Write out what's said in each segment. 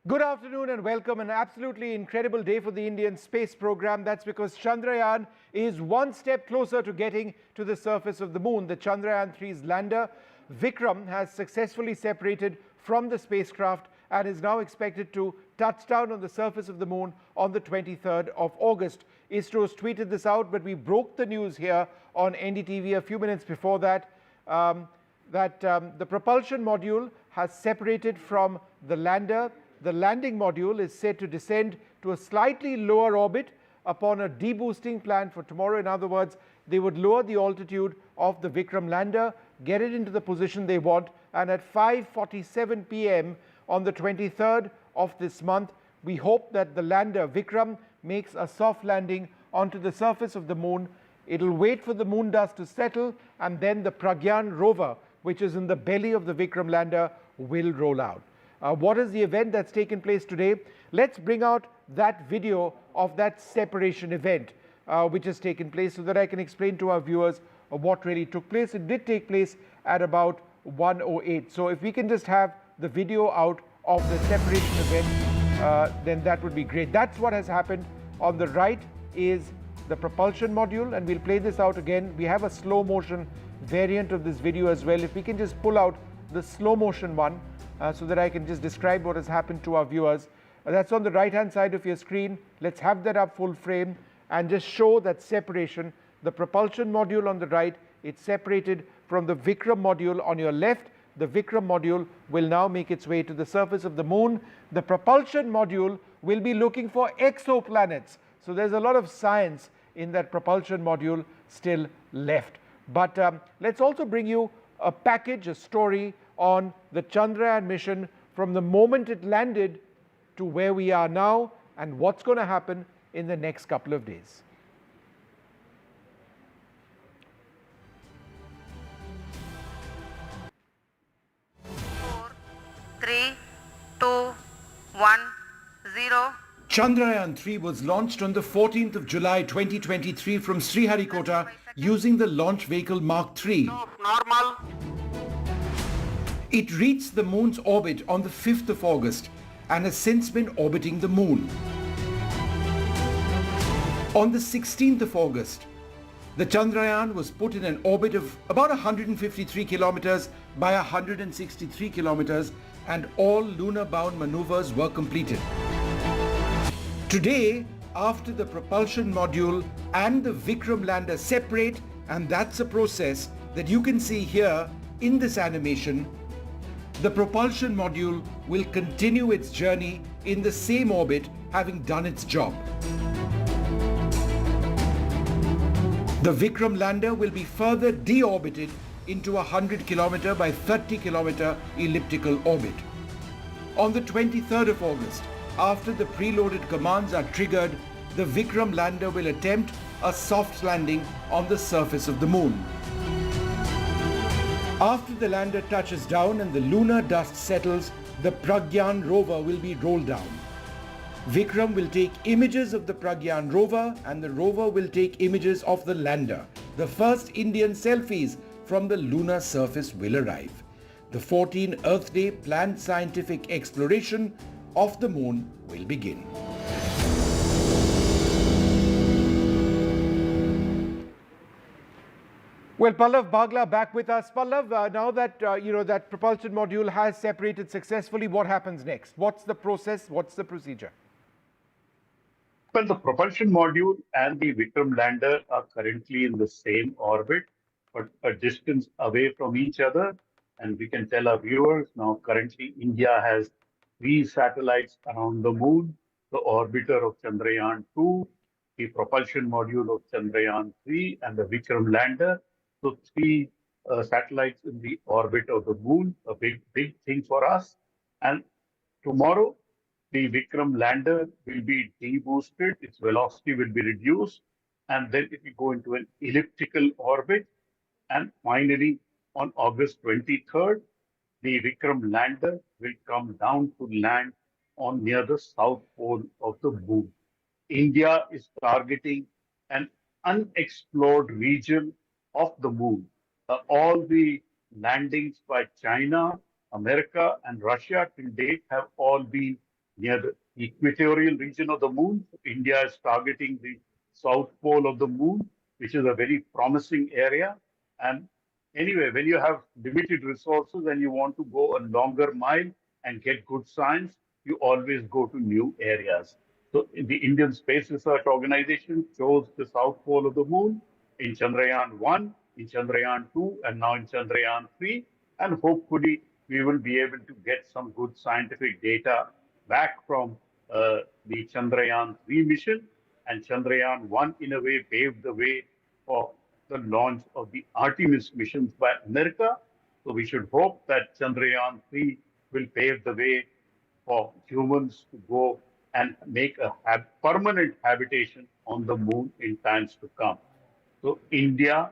Good afternoon and welcome. An absolutely incredible day for the Indian space program. That's because Chandrayaan is one step closer to getting to the surface of the moon. The Chandrayaan-3's lander, Vikram, has successfully separated from the spacecraft and is now expected to touch down on the surface of the moon on the 23rd of August. ISRO's tweeted this out, but we broke the news here on NDTV a few minutes before that, the propulsion module has separated from the lander. The landing module is set to descend to a slightly lower orbit upon a deboosting plan for tomorrow. In other words, they would lower the altitude of the Vikram lander, get it into the position they want, and at 5:47 p.m. on the 23rd of this month, we hope that the lander Vikram makes a soft landing onto the surface of the moon. It'll wait for the moon dust to settle, and then the Pragyan rover, which is in the belly of the Vikram lander, will roll out. What is the event that's taken place today? Let's bring out that video of that separation event which has taken place so that I can explain to our viewers what really took place. It did take place at about 1:08. So if we can just have the video out of the separation event, then that would be great. That's what has happened. On the right is the propulsion module, and we'll play this out again. We have a slow motion variant of this video as well. If we can just pull out the slow motion one, so that I can just describe what has happened to our viewers. That's on the right hand side of your screen. Let's have that up full frame and just show that separation. The propulsion module on the right, it's separated from the Vikram module on your left. The Vikram module will now make its way to the surface of the moon. The propulsion module will be looking for exoplanets. So there's a lot of science in that propulsion module still left. But let's also bring you a package, a story on the Chandrayaan mission from the moment it landed to where we are now and what's going to happen in the next couple of days. Four, 3, 2, 1, 0. Chandrayaan-3 was launched on the 14th of July 2023 from Sriharikota using the launch vehicle Mark III. Normal. It reached the moon's orbit on the 5th of August and has since been orbiting the moon. On the 16th of August, the Chandrayaan was put in an orbit of about 153 kilometers by 163 kilometers and all lunar-bound maneuvers were completed. Today, after the propulsion module and the Vikram lander separate, and that's a process that you can see here in this animation, the propulsion module will continue its journey in the same orbit, having done its job. The Vikram lander will be further deorbited into a 100 kilometer by 30 kilometer elliptical orbit. On the 23rd of August, after the preloaded commands are triggered, the Vikram lander will attempt a soft landing on the surface of the moon. After the lander touches down and the lunar dust settles, the Pragyan rover will be rolled down. Vikram will take images of the Pragyan rover and the rover will take images of the lander. The first Indian selfies from the lunar surface will arrive. The 14 Earth Day planned scientific exploration of the moon will begin. Well, Pallava Bagla back with us. Pallava, now that that propulsion module has separated successfully, what happens next? What's the process? What's the procedure? Well, the propulsion module and the Vikram lander are currently in the same orbit, but a distance away from each other. And we can tell our viewers now currently India has 3 satellites around the moon, the orbiter of Chandrayaan-2, the propulsion module of Chandrayaan-3, and the Vikram lander. So 3 satellites in the orbit of the moon, a big thing for us. And tomorrow, the Vikram lander will be deboosted, its velocity will be reduced, and then it will go into an elliptical orbit. And finally, on August 23rd, the Vikram lander will come down to land on near the south pole of the moon. India is targeting an unexplored region of the moon. All the landings by China, America, and Russia till date have all been near the equatorial region of the moon. India is targeting the south pole of the moon, which is a very promising area. And anyway, when you have limited resources and you want to go a longer mile and get good science, you always go to new areas. So the Indian Space Research Organization chose the south pole of the moon in Chandrayaan-1, in Chandrayaan-2, and now in Chandrayaan-3. And hopefully we will be able to get some good scientific data back from the Chandrayaan-3 mission. And Chandrayaan-1 in a way paved the way for the launch of the Artemis missions by America. So we should hope that Chandrayaan-3 will pave the way for humans to go and make a permanent habitation on the moon in times to come. So India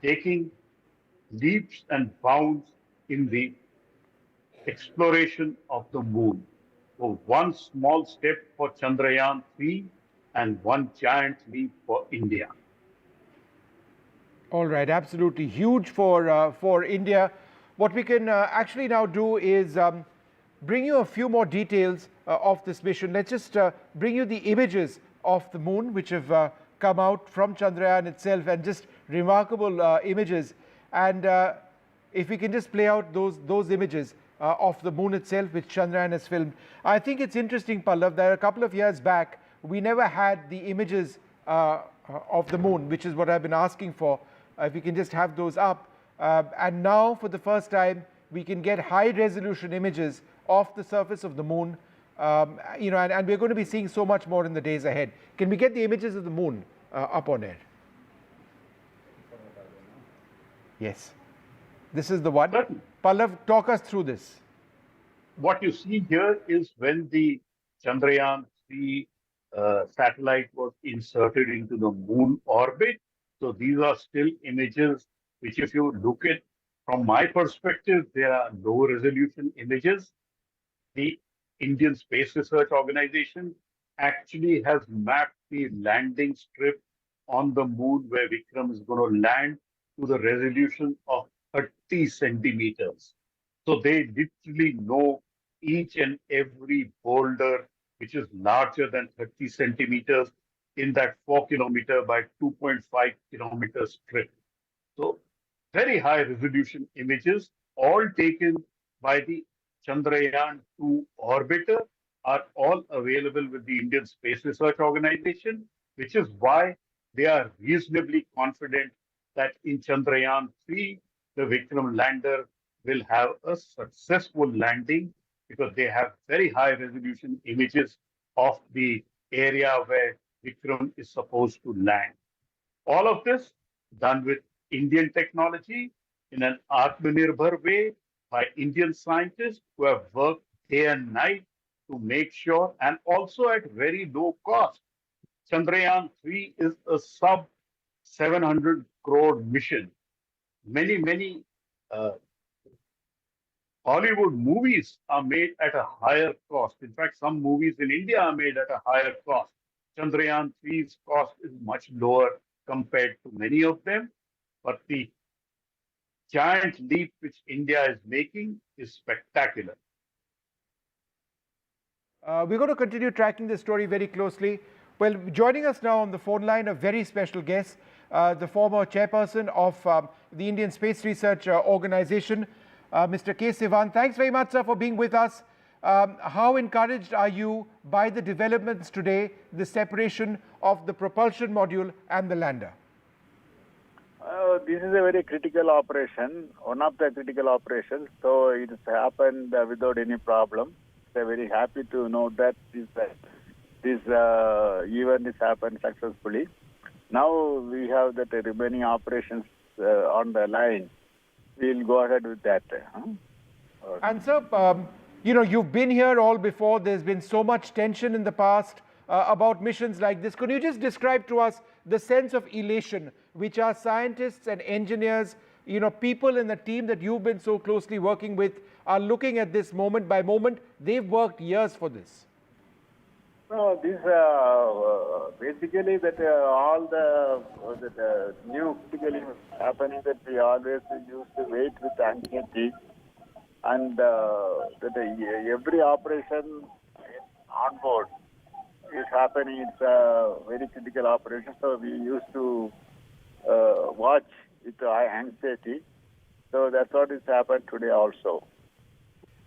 taking leaps and bounds in the exploration of the moon. So one small step for Chandrayaan-3 and one giant leap for India. All right, absolutely huge for India. What we can actually now do is bring you a few more details of this mission. Let's just bring you the images of the moon, which have come out from Chandrayaan itself, and just remarkable images. And if we can just play out those images of the moon itself, which Chandrayaan has filmed. I think it's interesting, Pallav, that a couple of years back, we never had the images of the moon, which is what I've been asking for. If we can just have those up. And now, for the first time, we can get high-resolution images of the surface of the moon. You know, and we're going to be seeing so much more in the days ahead. Can we get the images of the moon up on air? Yes. This is the one. Certainly. Pallav, talk us through this. What you see here is when the Chandrayaan-3 satellite was inserted into the moon orbit. So these are still images which, if you look at from my perspective, they are low resolution images. The Indian Space Research Organization actually has mapped the landing strip on the moon where Vikram is going to land to the resolution of 30 centimeters. So they literally know each and every boulder which is larger than 30 centimeters in that 4 kilometer by 2.5 kilometer strip. So very high resolution images, all taken by the Chandrayaan-2 orbiter, are all available with the Indian Space Research Organization, which is why they are reasonably confident that in Chandrayaan-3, the Vikram lander will have a successful landing because they have very high resolution images of the area where Vikram is supposed to land. All of this done with Indian technology in an Atmanirbhar way by Indian scientists who have worked day and night to make sure, and also at very low cost. Chandrayaan-3 is a sub 700 crore mission. Many Hollywood movies are made at a higher cost. In fact, some movies in India are made at a higher cost. Chandrayaan-3's cost is much lower compared to many of them, but the giant leap which India is making is spectacular. We're going to continue tracking this story very closely. Well, joining us now on the phone line, a very special guest, the former chairperson of the Indian Space Research Organization, Mr. K. Sivan. Thanks very much, sir, for being with us. How encouraged are you by the developments today, the separation of the propulsion module and the lander? This is a very critical operation, one of the critical operations. So it has happened without any problem. We're very happy to know that this event has happened successfully. Now we have the remaining operations on the line. We'll go ahead with that. And sir, you know, you've been here all before. There's been so much tension in the past about missions like this. Could you just describe to us the sense of elation which our scientists and engineers, you know, people in the team that you've been so closely working with are looking at this moment by moment? They've worked years for this. No, this basically that all the new critically happening that we always used to wait with anxiety. and every operation on board is happening. It's a very critical operation, so we used to watch with anxiety. So that's what has happened today also.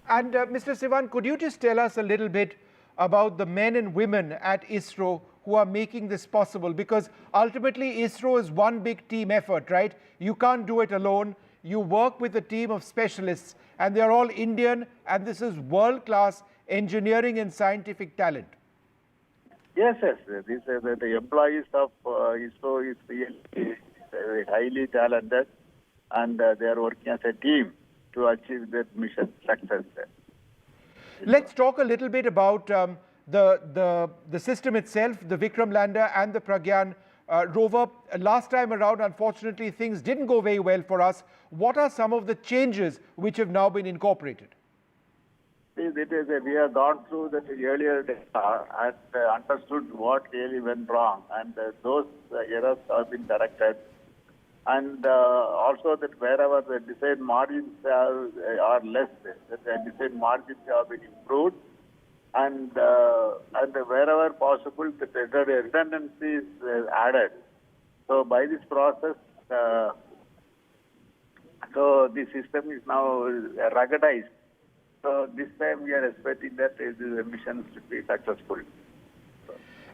And Mr. Sivan, could you just tell us a little bit about the men and women at ISRO who are making this possible? Because ultimately ISRO is one big team effort, right? You can't do it alone. You work with a team of specialists, and they're all Indian, and this is world-class engineering and scientific talent. Yes. The employees of ISRO is really very highly talented, and they are working as a team to achieve that mission success. Let's talk a little bit about the system itself, the Vikram lander and the Pragyan rover. Last time around, unfortunately, things didn't go very well for us. What are some of the changes which have now been incorporated? We have gone through the earlier data and understood what really went wrong, and those errors have been corrected. And also that wherever the design margins are less, the design margins have been improved, and wherever possible, the redundancy is added. So by this process, so the system is now ruggedized. So this time we are expecting that the mission should be successful.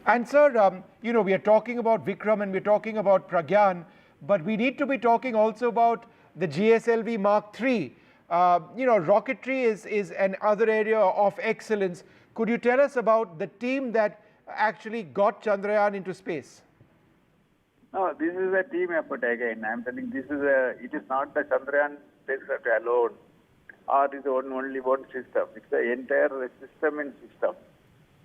And sir, we are talking about Vikram and we're talking about Pragyan, but we need to be talking also about the GSLV Mark III. Rocketry is another area of excellence. Could you tell us about the team that actually got Chandrayaan into space? No, this is a team effort again. I'm telling it is not the Chandrayaan spacecraft alone, or it is only one system. It's the entire system in system.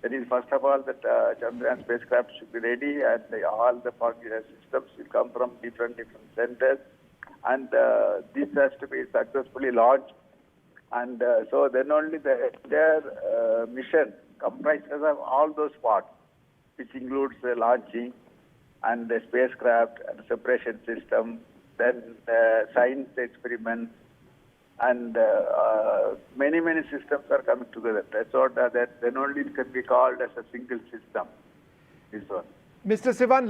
That is, first of all, that Chandrayaan spacecraft should be ready, and all the systems will come from different centers, and this has to be successfully launched. And so then only the entire mission comprises of all those parts, which includes the launching and the spacecraft and separation system, then science experiments, and many systems are coming together. That's what then only it can be called as a single system. This one. Mr. Sivan,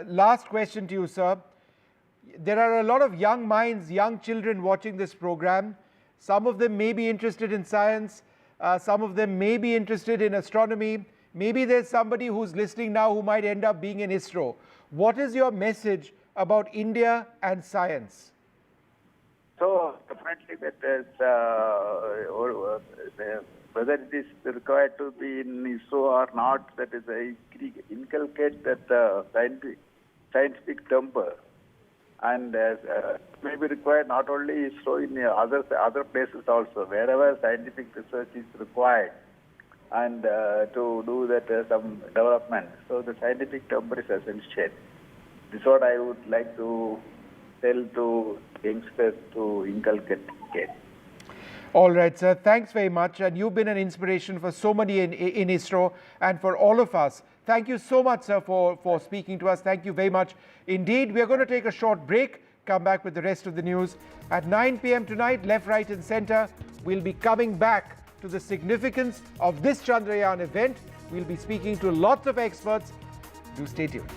last question to you, sir. There are a lot of young minds, young children watching this program. Some of them may be interested in science. Some of them may be interested in astronomy. Maybe there's somebody who's listening now who might end up being in ISRO. What is your message about India and science? So definitely that is, whether it is required to be in ISRO or not, that is inculcate that scientific temper, and may be required not only ISRO, in other places also, wherever scientific research is required, and to do that some development. So the scientific temper is essential. This is what I would like to tell to youngsters to inculcate. All right, sir. Thanks very much. And you've been an inspiration for so many in ISRO and for all of us. Thank you so much, sir, for speaking to us. Thank you very much indeed. We are going to take a short break, come back with the rest of the news. At 9 p.m. tonight, left, right and center, we'll be coming back to the significance of this Chandrayaan event. We'll be speaking to lots of experts. Do stay tuned.